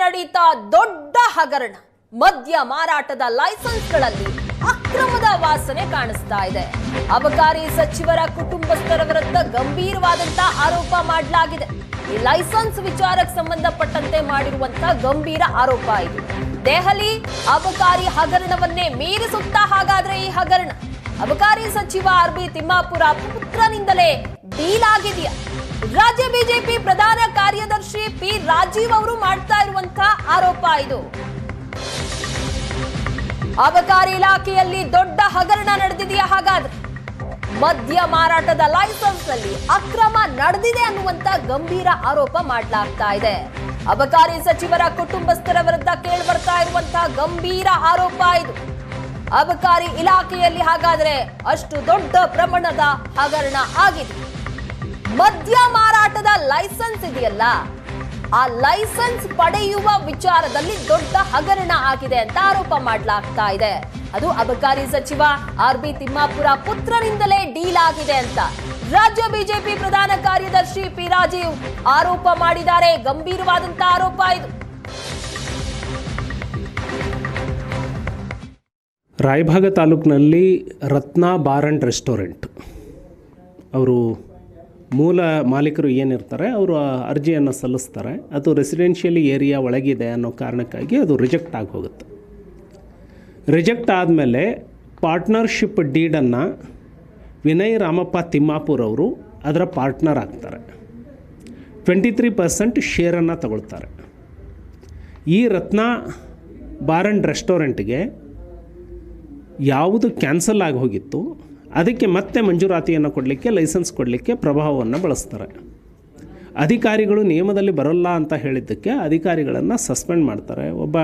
ನಡೀತಾ ದೊಡ್ಡ ಹಗರಣ. ಮದ್ಯ ಮಾರಾಟದ ಲೈಸೆನ್ಸ್ಗಳಲ್ಲಿ ಅಕ್ರಮದ ವಾಸನೆ ಕಾಣಿಸ್ತಾ ಇದೆ. ಅಬಕಾರಿ ಸಚಿವರ ಕುಟುಂಬಸ್ಥರ ವಿರುದ್ಧ ಗಂಭೀರವಾದಂತ ಆರೋಪ ಮಾಡಲಾಗಿದೆ. ಈ ಲೈಸೆನ್ಸ್ ವಿಚಾರಕ್ಕೆ ಸಂಬಂಧಪಟ್ಟಂತೆ ಮಾಡಿರುವಂತಹ ಗಂಭೀರ ಆರೋಪ ಇದು. ದೆಹಲಿ ಅಬಕಾರಿ ಹಗರಣವನ್ನೇ ಮೀರಿಸುತ್ತಾ ಹಾಗಾದ್ರೆ ಈ ಹಗರಣ ಅಬಕಾರಿ ಸಚಿವ ಆರ್.ಬಿ. ತಿಮ್ಮಾಪುರ ಪುತ್ರನಿಂದಲೇ ಡೀಲ್ ಆಗಿದೆಯಾ? ರಾಜ್ಯ ಬಿಜೆಪಿ ಪ್ರಧಾನ ಕಾರ್ಯದರ್ಶಿ ಪಿ ರಾಜೀವ್ ಅವರು ಮಾಡ್ತಾ ಇರುವಂತಹ ಆರೋಪ ಇದು. ಅಬಕಾರಿ ಇಲಾಖೆಯಲ್ಲಿ ದೊಡ್ಡ ಹಗರಣ ನಡೆದಿದೆಯಾ? ಹಾಗಾದ್ರೆ ಮದ್ಯ ಮಾರಾಟದ ಲೈಸೆನ್ಸ್ ನಲ್ಲಿ ಅಕ್ರಮ ನಡೆದಿದೆ ಅನ್ನುವಂತ ಗಂಭೀರ ಆರೋಪ ಮಾಡಲಾಗ್ತಾ ಇದೆ. ಅಬಕಾರಿ ಸಚಿವರ ಕುಟುಂಬಸ್ಥರ ವಿರುದ್ಧ ಕೇಳಿ ಬರ್ತಾ ಇರುವಂತಹ ಗಂಭೀರ ಆರೋಪ ಇದು. ಅಬಕಾರಿ ಇಲಾಖೆಯಲ್ಲಿ ಹಾಗಾದ್ರೆ ಅಷ್ಟು ದೊಡ್ಡ ಪ್ರಮಾಣದ ಹಗರಣ ಆಗಿದೆ. ಮದ್ಯ ಮಾರಾಟದ ಲೈಸೆನ್ಸ್ ಇದೆಯಲ್ಲ, ಆ ಲೈಸೆನ್ಸ್ ಪಡೆಯುವ ವಿಚಾರದಲ್ಲಿ ದೊಡ್ಡ ಹಗರಣ ಆಗಿದೆ ಅಂತ ಆರೋಪ ಮಾಡಲಾಗ್ತಾ ಇದೆ. ಅದು ಅಬಕಾರಿ ಸಚಿವ ಆರ್.ಬಿ. ತಿಮ್ಮಾಪುರ ಪುತ್ರನಿಂದಲೇ ಡೀಲ್ ಆಗಿದೆ ಅಂತ ರಾಜ್ಯ ಬಿಜೆಪಿ ಪ್ರಧಾನ ಕಾರ್ಯದರ್ಶಿ ಪಿ ರಾಜೀವ್ ಆರೋಪ ಮಾಡಿದ್ದಾರೆ. ಗಂಭೀರವಾದಂತಹ ಆರೋಪ ಇದು. ರಾಯಭಾಗ ತಾಲೂಕಿನಲ್ಲಿ ರತ್ನ ಬಾರ್ ಆ್ಯಂಡ್ ರೆಸ್ಟೋರೆಂಟ್ ಅವರು ಮೂಲ ಮಾಲೀಕರು ಏನಿರ್ತಾರೆ ಅವರು ಅರ್ಜಿಯನ್ನು ಸಲ್ಲಿಸ್ತಾರೆ. ಅದು ರೆಸಿಡೆನ್ಷಿಯಲಿ ಏರಿಯಾ ಒಳಗಿದೆ ಅನ್ನೋ ಕಾರಣಕ್ಕಾಗಿ ಅದು ರಿಜೆಕ್ಟ್ ಆಗಿ ಹೋಗುತ್ತೆ. ರಿಜೆಕ್ಟ್ ಆದಮೇಲೆ ಪಾರ್ಟ್ನರ್ಶಿಪ್ ಡೀಡನ್ನು ವಿನಯ್ ರಾಮಪ್ಪ ತಿಮ್ಮಾಪುರ್ ಅವರು ಅದರ ಪಾರ್ಟ್ನರ್ ಆಗ್ತಾರೆ. 23% ಶೇರನ್ನು ತಗೊಳ್ತಾರೆ. ಈ ರತ್ನ ಬಾರ್ ಆ್ಯಂಡ್ ರೆಸ್ಟೋರೆಂಟ್ಗೆ ಯಾವುದು ಕ್ಯಾನ್ಸಲ್ ಆಗಿ ಹೋಗಿತ್ತು ಅದಕ್ಕೆ ಮತ್ತೆ ಮಂಜೂರಾತಿಯನ್ನು ಕೊಡಲಿಕ್ಕೆ, ಲೈಸೆನ್ಸ್ ಕೊಡಲಿಕ್ಕೆ ಪ್ರಭಾವವನ್ನು ಬಳಸ್ತಾರೆ. ಅಧಿಕಾರಿಗಳು ನಿಯಮದಲ್ಲಿ ಬರೋಲ್ಲ ಅಂತ ಹೇಳಿದ್ದಕ್ಕೆ ಅಧಿಕಾರಿಗಳನ್ನು ಸಸ್ಪೆಂಡ್ ಮಾಡ್ತಾರೆ. ಒಬ್ಬ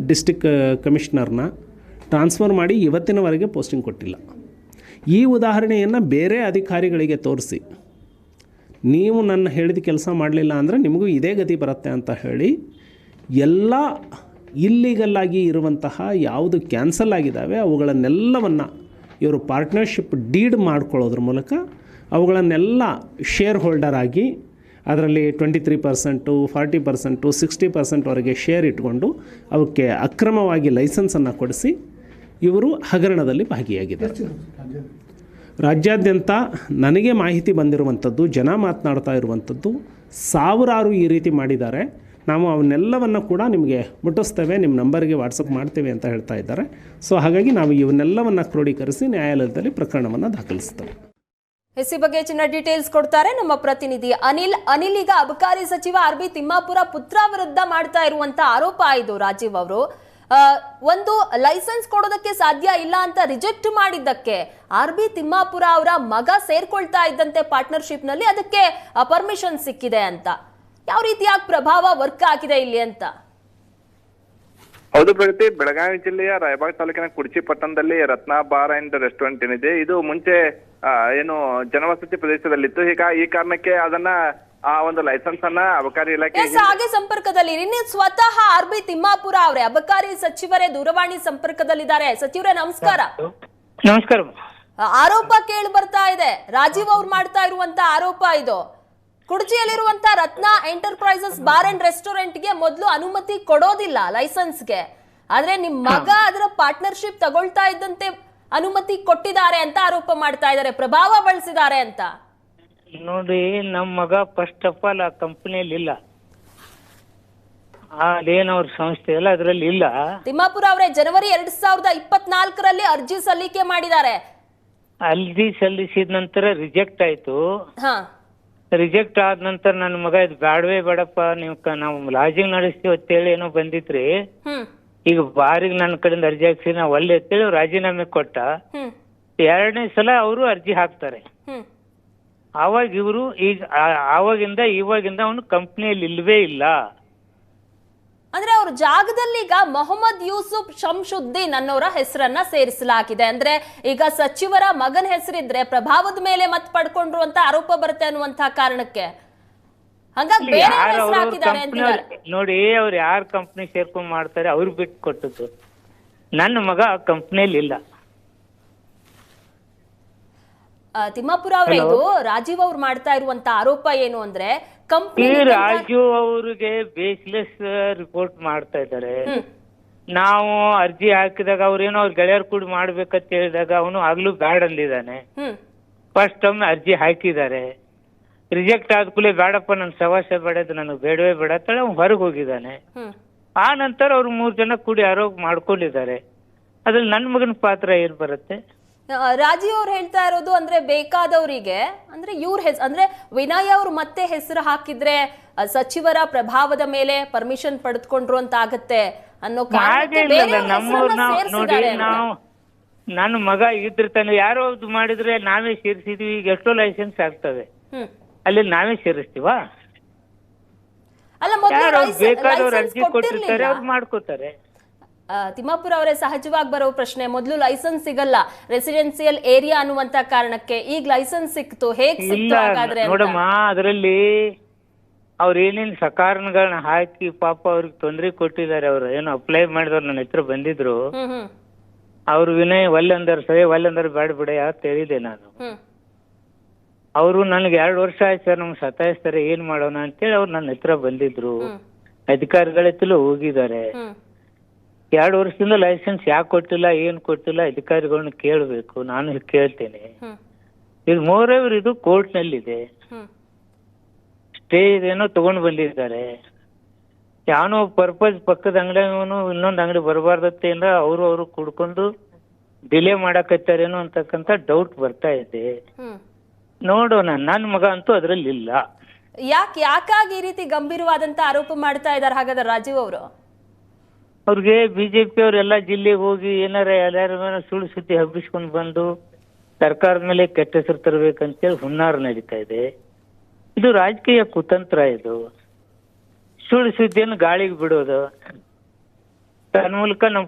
ಡಿಸ್ಟಿಕ್ ಕಮಿಷನರ್ನ ಟ್ರಾನ್ಸ್ಫರ್ ಮಾಡಿ ಇವತ್ತಿನವರೆಗೆ ಪೋಸ್ಟಿಂಗ್ ಕೊಟ್ಟಿಲ್ಲ. ಈ ಉದಾಹರಣೆಯನ್ನು ಬೇರೆ ಅಧಿಕಾರಿಗಳಿಗೆ ತೋರಿಸಿ, ನೀವು ನನ್ನ ಹೇಳಿದ ಕೆಲಸ ಮಾಡಲಿಲ್ಲ ಅಂದರೆ ನಿಮಗೂ ಇದೇ ಗತಿ ಬರುತ್ತೆ ಅಂತ ಹೇಳಿ ಎಲ್ಲ ಇಲ್ಲಿಗಲ್ಲಾಗಿ ಇರುವಂತಹ ಯಾವುದು ಕ್ಯಾನ್ಸಲ್ ಆಗಿದ್ದಾವೆ ಅವುಗಳನ್ನೆಲ್ಲವನ್ನು ಇವರು ಪಾರ್ಟ್ನರ್ಶಿಪ್ ಡೀಡ್ ಮಾಡ್ಕೊಳ್ಳೋದ್ರ ಮೂಲಕ ಅವುಗಳನ್ನೆಲ್ಲ ಶೇರ್ ಹೋಲ್ಡರ್ ಆಗಿ ಅದರಲ್ಲಿ 23%, 40%, 60%ವರೆಗೆ ಶೇರ್ ಇಟ್ಕೊಂಡು ಅವಕ್ಕೆ ಅಕ್ರಮವಾಗಿ ಲೈಸೆನ್ಸನ್ನು ಕೊಡಿಸಿ ಇವರು ಹಗರಣದಲ್ಲಿ ಭಾಗಿಯಾಗಿದ್ದಾರೆ. ರಾಜ್ಯಾದ್ಯಂತ ನನಗೆ ಮಾಹಿತಿ ಬಂದಿರುವಂಥದ್ದು, ಜನ ಮಾತನಾಡ್ತಾ ಇರುವಂಥದ್ದು, ಸಾವಿರಾರು ಈ ರೀತಿ ಮಾಡಿದ್ದಾರೆ. ನಾವು ಅವನ್ನೆಲ್ಲವನ್ನು ಕೂಡ ನಿಮಗೆ ಮುಟ್ಟಿಸ್ತೇವೆ, ನಿಮ್ಮ ನಂಬರ್ಗೆ ವಾಟ್ಸಪ್ ಮಾಡ್ತೇವೆ ಅಂತ ಹೇಳ್ತಾ ಇದ್ದಾರೆ. ಸೊ ಹಾಗಾಗಿ ನಾವು ಇವನ್ನೆಲ್ಲವನ್ನು ಕ್ರೋಢೀಕರಿಸಿ ನ್ಯಾಯಾಲಯದಲ್ಲಿ ಪ್ರಕರಣವನ್ನು ದಾಖಲಿಸ್ತೇವೆ. ಈ ಬಗ್ಗೆ ಹೆಚ್ಚಿನ ಡೀಟೇಲ್ಸ್ ಕೊಡ್ತಾರೆ ನಮ್ಮ ಪ್ರತಿನಿಧಿ ಅನಿಲ್. ಈಗ ಅಬಕಾರಿ ಸಚಿವ ಆರ್.ಬಿ. ತಿಮ್ಮಾಪುರ ಪುತ್ರ ವಿರುದ್ಧ ಮಾಡ್ತಾ ಇರುವಂತ ಆರೋಪ ಇದು. ರಾಜೀವ್ ಅವರು ಒಂದು ಲೈಸೆನ್ಸ್ ಕೊಡೋದಕ್ಕೆ ಸಾಧ್ಯ ಇಲ್ಲ ಅಂತ ರಿಜೆಕ್ಟ್ ಮಾಡಿದ್ದಕ್ಕೆ ಆರ್.ಬಿ. ತಿಮ್ಮಾಪುರ ಅವರ ಮಗ ಸೇರ್ಕೊಳ್ತಾ ಇದ್ದಂತೆ ಪಾರ್ಟ್ನರ್ಶಿಪ್ ನಲ್ಲಿ ಅದಕ್ಕೆ ಪರ್ಮಿಷನ್ ಸಿಕ್ಕಿದೆ ಅಂತ. ಯಾವ ರೀತಿಯಾಗಿ ಪ್ರಭಾವ ವರ್ಕ್ ಆಗಿದೆ ಇಲ್ಲಿ ಅಂತ? ಹೌದು ಪ್ರಗತಿ, ಬೆಳಗಾವಿ ಜಿಲ್ಲೆಯ ರಾಯಬಾಗ ತಾಲೂಕಿನ ಕುರ್ಚಿ ಪಟ್ಟಣದಲ್ಲಿ ರತ್ನ ಬಾರ್ ಅಂಡ್ ರೆಸ್ಟೋರೆಂಟ್ ಏನಿದೆ, ಇದು ಮುಂಚೆ ಏನು ಜನವಸತಿ ಪ್ರದೇಶದಲ್ಲಿತ್ತು. ಈ ಕಾರಣಕ್ಕೆ ಅದನ್ನ ಆ ಒಂದು ಲೈಸೆನ್ಸ್ ಅನ್ನ ಅಬಕಾರಿ ಇಲಾಖೆ ಹಾಗೆ ಸಂಪರ್ಕದಲ್ಲಿ ಸ್ವತಃ ಆರ್.ಬಿ. ತಿಮ್ಮಾಪುರ ಅವರೇ ಅಬಕಾರಿ ಸಚಿವರೇ ದೂರವಾಣಿ ಸಂಪರ್ಕದಲ್ಲಿದ್ದಾರೆ. ಸಚಿವರೇ ನಮಸ್ಕಾರ. ನಮಸ್ಕಾರ. ಆರೋಪ ಕೇಳಿ ಬರ್ತಾ ಇದೆ, ರಾಜೀವ್ ಅವ್ರು ಮಾಡ್ತಾ ಇರುವಂತ ಆರೋಪ ಇದು. ಕುಡ್ಚಿಯಲ್ಲಿರುವಂತ ರತ್ನ ಎಂಟರ್ಪ್ರೈಸಸ್ ಬಾರ್ ಅಂಡ್ ರೆಸ್ಟೋರೆಂಟ್ ಗೆ ಮೊದಲು ಅನುಮತಿ ಕೊಡೋದಿಲ್ಲ ಲೈಸೆನ್ಸ್ಗೆ, ಆದ್ರೆ ನಿಮ್ ಮಗ ಅದರ ಪಾರ್ಟ್ನರ್ಶಿಪ್ ತಗೊಳ್ತಾ ಇದ್ದಂತೆ ಅನುಮತಿ ಕೊಟ್ಟಿದ್ದಾರೆ ಅಂತ ಆರೋಪ ಮಾಡ್ತಾ ಇದ್ದಾರೆ, ಪ್ರಭಾವ ಬಳಸಿದ್ದಾರೆ ಅಂತ. ನೋಡಿ, ನಮ್ಮ ಮಗ ಫಸ್ಟ್ ಆಫ್ ಆಲ್ ಆ ಕಂಪನಿಯಲ್ಲಿ ಇಲ್ಲ, ಅದೇನವ್ರ ಸಂಸ್ಥೆ ಇಲ್ಲ, ಅದರಲ್ಲಿ ಇಲ್ಲ. ತಿಮ್ಮಾಪುರ ಅವರೇ ಜನವರಿ 2024ರಲ್ಲಿ ಅರ್ಜಿ ಸಲ್ಲಿಕೆ ಮಾಡಿದ್ದಾರೆ. ಅರ್ಜಿ ಸಲ್ಲಿಸಿದ ನಂತರ ರಿಜೆಕ್ಟ್ ಆಯ್ತು. ರಿಜೆಕ್ಟ್ ಆದ ನಂತರ ನನ್ನ ಮಗ ಇದು ಬ್ಯಾಡವೇ ಬೇಡಪ್ಪ, ನೀವು ನಾವು ಲಾಜಿಂಗ್ ನಡೆಸ್ತೀವಿ ಅಂತೇಳಿ ಏನೋ ಬಂದಿತ್ರಿ. ಈಗ ಬಾರಿಗೆ ನನ್ನ ಕಡೆಯಿಂದ ಅರ್ಜಿ ಹಾಕ್ಸಿ ನಾವು ಒಳ್ಳೆ ಅಂತೇಳಿ ರಾಜೀನಾಮೆ ಕೊಟ್ಟ. 2ನೇ ಸಲ ಅವರು ಅರ್ಜಿ ಹಾಕ್ತಾರೆ. ಆವಾಗ ಇವರು ಈಗ ಇವಾಗಿಂದ ಅವನು ಕಂಪ್ನಿಯಲ್ಲಿ ಇಲ್ವೇ ಇಲ್ಲ. ಅಂದ್ರೆ ಅವ್ರ ಜಾಗದಲ್ಲಿ ಈಗ ಮೊಹಮ್ಮದ್ ಯೂಸುಫ್ ಶಂಶುದ್ದೀನ್ ಅನ್ನೋರ ಹೆಸರನ್ನ ಸೇರಿಸಲಾಗಿದೆ. ಅಂದ್ರೆ ಈಗ ಸಚಿವರ ಮಗನ ಹೆಸರಿದ್ರೆ ಪ್ರಭಾವದ ಮೇಲೆ ಮತ್ ಪಡ್ಕೊಂಡ್ರು ಅಂತ ಆರೋಪ ಬರುತ್ತೆ ಅನ್ನುವಂತ ಕಾರಣಕ್ಕೆ ಹಂಗಾಗಿ ಬೇರೆ ಹೆಸರು ಹಾಕಿದ್ದಾರೆ ಅಂತಿದ್ದಾರೆ. ನೋಡಿ, ಅವ್ರು ಯಾರ ಕಂಪ್ನಿ ಸೇರ್ಕೊಂಡ್ ಮಾಡ್ತಾರೆ ಅವ್ರು ಬಿಟ್ಟು ಕೊಟ್ಟದ್ದು. ನನ್ನ ಮಗ ಆ ಕಂಪ್ನಿಯಲ್ಲಿ ಇಲ್ಲ. ತಿಮ್ಮಾಪುರ ಅವರೇ, ಇದು ರಾಜೀವ್ ಅವ್ರು ಮಾಡ್ತಾ ಇರುವಂತ ಆರೋಪ ಏನು ಅಂದ್ರೆ ಕಂಪ್ನಿ ರಾಜು ಅವ್ರಿಗೆ ಬೇಸ್ಲೆಸ್ ರಿಪೋರ್ಟ್ ಮಾಡ್ತಾ ಇದ್ದಾರೆ. ನಾವು ಅರ್ಜಿ ಹಾಕಿದಾಗ ಅವ್ರೇನೋ ಅವ್ರ ಗೆಳೆಯರ್ ಕೂಡ ಮಾಡ್ಬೇಕಂತ ಹೇಳಿದಾಗ ಅವನು ಆಗ್ಲೂ ಬ್ಯಾಡ್ ಅಂದಿದ್ದಾನೆ. ಫಸ್ಟ್ ಟೈಮ್ ಅರ್ಜಿ ಹಾಕಿದ್ದಾರೆ, ರಿಜೆಕ್ಟ್ ಆದ್ಕೂಲೆ ಬೇಡಪ್ಪ ನನ್ ಸವಾಸ ಬೇಡದು ನನಗೆ ಬೇಡವೇ ಬೇಡ ಅಂತೇಳಿ ಅವ್ನು ಹೊರಗೆ ಹೋಗಿದ್ದಾನೆ. ಆ ನಂತರ ಅವ್ರು 3 ಜನ ಕೂಡಿ ಆರೋಗ್ಯ ಮಾಡ್ಕೊಂಡಿದ್ದಾರೆ. ಅದ್ರಲ್ಲಿ ನನ್ನ ಮಗನ ಪಾತ್ರ ಏನ್ ಬರುತ್ತೆ? ರಾಜೀವ್ ಅವ್ರು ಹೇಳ್ತಾ ಇರೋದು ಅಂದ್ರೆ ಬೇಕಾದವರಿಗೆ ಅಂದ್ರೆ ಇವ್ರ ಅಂದ್ರೆ ವಿನಯ್ ಅವ್ರು ಮತ್ತೆ ಹೆಸರು ಹಾಕಿದ್ರೆ ಸಚಿವರ ಪ್ರಭಾವದ ಮೇಲೆ ಪರ್ಮಿಷನ್ ಪಡೆದುಕೊಂಡ್ರು ಅಂತ ಆಗತ್ತೆ ಅನ್ನೋ ನೋಡಿ. ನಾವು ನನ್ನ ಮಗ ಇದ್ರ ತಾನೆ ಯಾರೋ ಮಾಡಿದ್ರೆ ನಾವೇ ಸೇರಿಸಿದ್ವಿ. ಈಗ ಎಷ್ಟೋ ಲೈಸೆನ್ಸ್ ಆಗ್ತವೆ, ಅಲ್ಲಿ ನಾವೇ ಸೇರಿಸ್ತೀವ? ಯಾರು ಬೇಕಾದವ್ರು ಅರ್ಜಿ ಕೊಟ್ಟಿರ್ತಾರೆ, ಅವ್ರು ಮಾಡ್ಕೋತಾರೆ. ತಿಮ್ಮಾಪುರ ಅವರೇ, ಸಹಜವಾಗಿ ಬರೋ ಪ್ರಶ್ನೆ, ಮೊದಲು ಲೈಸೆನ್ಸ್ ಸಿಗಲ್ಲ ರೆಸಿಡೆನ್ಸಿಯಲ್ ಏರಿಯಾ ಅನ್ನುವಂತ ಕಾರಣಕ್ಕೆ, ಈಗ ಲೈಸೆನ್ಸ್ ಸಿಕ್ತು, ಹೇಗೆ ಸಿಕ್ತು ಹಾಗಾದ್ರೆ? ನೋಡಮ್ಮ, ಅದರಲ್ಲಿ ಅವ್ರ ಏನೇನ್ ಸಕಾರಣಗಳನ್ನ ಹಾಕಿ ಪಾಪ ಅವ್ರಿಗೆ ತೊಂದರೆ ಕೊಟ್ಟಿದ್ದಾರೆ. ಅವ್ರು ಏನೋ ಅಪ್ಲೈ ಮಾಡಿದವ್ರು ನನ್ನ ಹತ್ರ ಬಂದಿದ್ರು. ಅವ್ರು ವಿನಯ್ ಒಲ್ಲೆಂದರ್ ಸರಿ ಒಲ್ಲೆಂದರ್ ಬೇಡ ಬಿಡ ಅಂತ ಹೇಳಿದೆ ನಾನು. ಅವರು ನನಗೆ 2 ವರ್ಷ ಆಯ್ತು ಸರ್ ನಮ್ಗೆ ಸತಾಯಿಸ್ತಾರೆ, ಏನ್ ಮಾಡೋಣ ಅಂತೇಳಿ ಅವ್ರು ನನ್ನ ಹತ್ರ ಬಂದಿದ್ರು. ಅಧಿಕಾರಿಗಳತ್ತಲೂ ಹೋಗಿದ್ದಾರೆ. 2 ವರ್ಷದಿಂದ ಲೈಸೆನ್ಸ್ ಯಾಕೆ ಕೊಟ್ಟಿಲ್ಲ, ಏನ್ ಕೊಟ್ಟಿಲ್ಲ, ಅಧಿಕಾರಿಗಳನ್ನ ಕೇಳಬೇಕು. ನಾನು ಕೇಳ್ತೇನೆ. ಈಗ ಮೋರೆಯವ್ರು ಇದು ಕೋರ್ಟ್ ನಲ್ಲಿದೆ, ಸ್ಟೇ ಏನೋ ತಗೊಂಡ್ ಬಂದಿದ್ದಾರೆ. ಯಾವನೋ ಪರ್ಪಸ್ ಪಕ್ಕದ ಅಂಗಡಿಯವನು ಇನ್ನೊಂದು ಅಂಗಡಿ ಬರಬಾರ್ದತ್ತೆ ಅಂದ್ರೆ ಅವರು ಕುಡ್ಕೊಂಡು ಡಿಲೇ ಮಾಡಕತ್ತಾರೇನೋ ಅಂತಕ್ಕಂಥ ಡೌಟ್ ಬರ್ತಾ ಇದೆ. ನೋಡೋಣ. ನನ್ನ ಮಗ ಅಂತೂ ಅದ್ರಲ್ಲಿ ಇಲ್ಲ. ಯಾಕಾಗಿ ಈ ರೀತಿ ಗಂಭೀರವಾದಂತ ಆರೋಪ ಮಾಡ್ತಾ ಇದ್ದಾರೆ ಹಾಗಾದ್ರೆ ರಾಜೀವ್ ಅವರು? ಅವ್ರಿಗೆ ಬಿಜೆಪಿ ಅವರೆಲ್ಲ ಜಿಲ್ಲೆಗೆ ಹೋಗಿ ಏನಾರ ಎಲ್ಲಾರ ಮೇಲೆ ಸುಳ್ಳು ಸುದ್ದಿ ಹಬ್ಬಿಸ್ಕೊಂಡು ಬಂದು ಸರ್ಕಾರದ ಮೇಲೆ ಕೆಟ್ಟ ಹೆಸರು ತರಬೇಕಂತೇಳಿ ಹುನ್ನಾರ ನಡೀತಾ ಇದೆ. ಇದು ರಾಜಕೀಯ ಕುತಂತ್ರ. ಇದು ಸುಳ್ಳು ಸುದ್ದಿಯನ್ನು ಗಾಳಿಗೆ ಬಿಡೋದು. ತನ್ಮೂಲಕ ನಮ್ಮ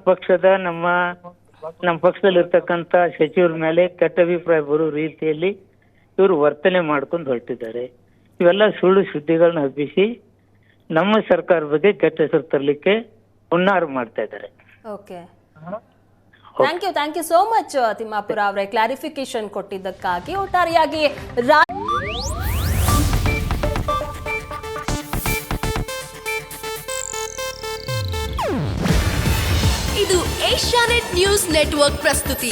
ಪಕ್ಷದಲ್ಲಿ ಇರ್ತಕ್ಕಂಥ ಸಚಿವರ ಮೇಲೆ ಕೆಟ್ಟ ಅಭಿಪ್ರಾಯ ಬರೋ ರೀತಿಯಲ್ಲಿ ಇವರು ವರ್ತನೆ ಮಾಡ್ಕೊಂಡು ಹೊರಟಿದ್ದಾರೆ. ಇವೆಲ್ಲ ಸುಳ್ಳು ಸುದ್ದಿಗಳನ್ನ ಹಬ್ಬಿಸಿ ನಮ್ಮ ಸರ್ಕಾರ ಬಗ್ಗೆ ಕೆಟ್ಟ ಹೆಸರು ತರಲಿಕ್ಕೆ ಹುನ್ನಾರ ಮಾಡ್ತಾ ಇದ್ದಾರೆ. Okay, thank you so much Thimmapur ಅವರೇ, ಕ್ಲಾರಿಫಿಕೇಶನ್ ಕೊಟ್ಟಿದ್ದಕ್ಕಾಗಿ. ಒಟ್ಟಾರೆಯಾಗಿ ಇದು ಏಷ್ಯಾನೆಟ್ ನ್ಯೂಸ್ ನೆಟ್ವರ್ಕ್ ಪ್ರಸ್ತುತಿ.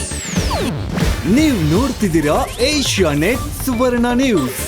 ನೀವು ನೋಡ್ತಿದ್ದೀರಾ ಏಷ್ಯಾನೆಟ್ ಸುವರ್ಣ ನ್ಯೂಸ್.